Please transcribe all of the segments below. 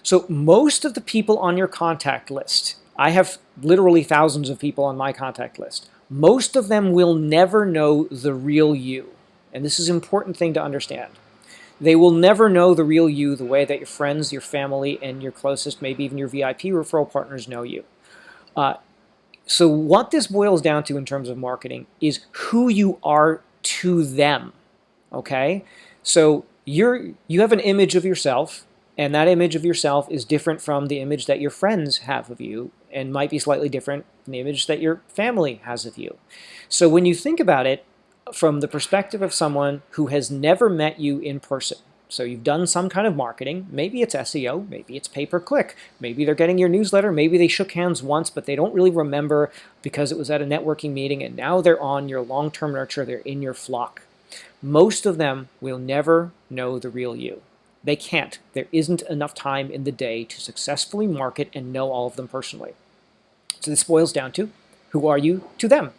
So most of the people on your contact list, I have literally thousands of people on my contact list. Most of them will never know the real you. And this is an important thing to understand. They will never know the real you the way that your friends, your family, and your closest, maybe even your VIP referral partners know you. So what this boils down to in terms of marketing is who you are to them, okay? So you have an image of yourself, and that image of yourself is different from the image that your friends have of you, and might be slightly different from the image that your family has of you. So when you think about it from the perspective of someone who has never met you in person, so you've done some kind of marketing, maybe it's SEO, maybe it's pay-per-click, maybe they're getting your newsletter, maybe they shook hands once, but they don't really remember because it was at a networking meeting, and now they're on your long-term nurture, they're in your flock. Most of them will never know the real you. They can't. There isn't enough time in the day to successfully market and know all of them personally. So this boils down to, who are you to them?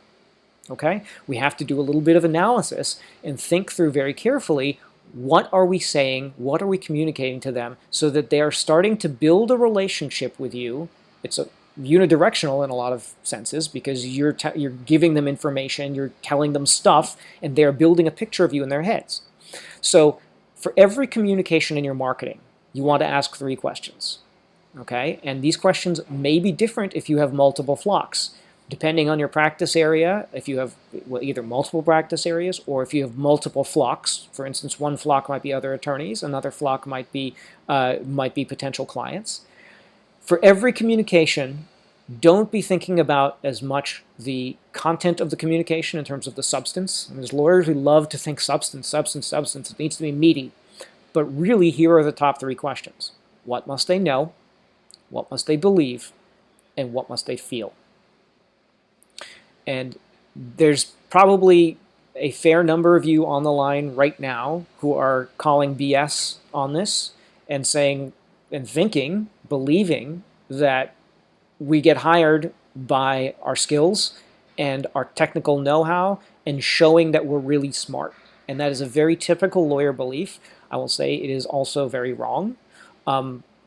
Okay? We have to do a little bit of analysis and think through very carefully, what are we saying, what are we communicating to them so that they are starting to build a relationship with you. It's unidirectional in a lot of senses because you're giving them information, you're telling them stuff, and they're building a picture of you in their heads. So for every communication in your marketing, you want to ask 3 questions. Okay? And these questions may be different if you have multiple flocks. Depending on your practice area, if you have either multiple practice areas or if you have multiple flocks, for instance, one flock might be other attorneys, another flock might be potential clients. For every communication, don't be thinking about as much the content of the communication in terms of the substance. And as lawyers, we love to think substance, substance, substance. It needs to be meaty. But really, here are the top 3 questions. What must they know? What must they believe? And what must they feel? And there's probably a fair number of you on the line right now who are calling BS on this and saying and thinking, believing that we get hired by our skills and our technical know-how and showing that we're really smart. And that is a very typical lawyer belief. I will say it is also very wrong.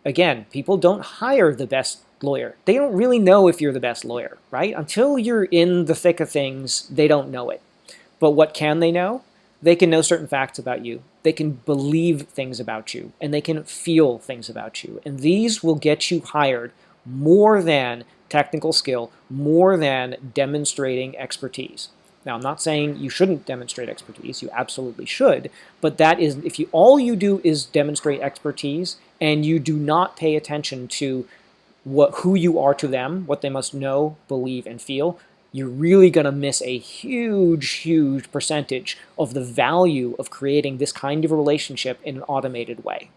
Again, people don't hire the best lawyer. They don't really know if you're the best lawyer, right? Until you're in the thick of things, they don't know it. But what can they know? They can know certain facts about you. They can believe things about you, and they can feel things about you. And these will get you hired more than technical skill, more than demonstrating expertise. Now, I'm not saying you shouldn't demonstrate expertise. You absolutely should. But that is, if all you do is demonstrate expertise and you do not pay attention to who you are to them, what they must know, believe, and feel, you're really going to miss a huge, huge percentage of the value of creating this kind of relationship in an automated way.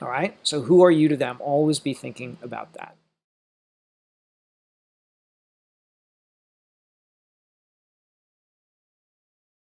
All right? So who are you to them? Always be thinking about that.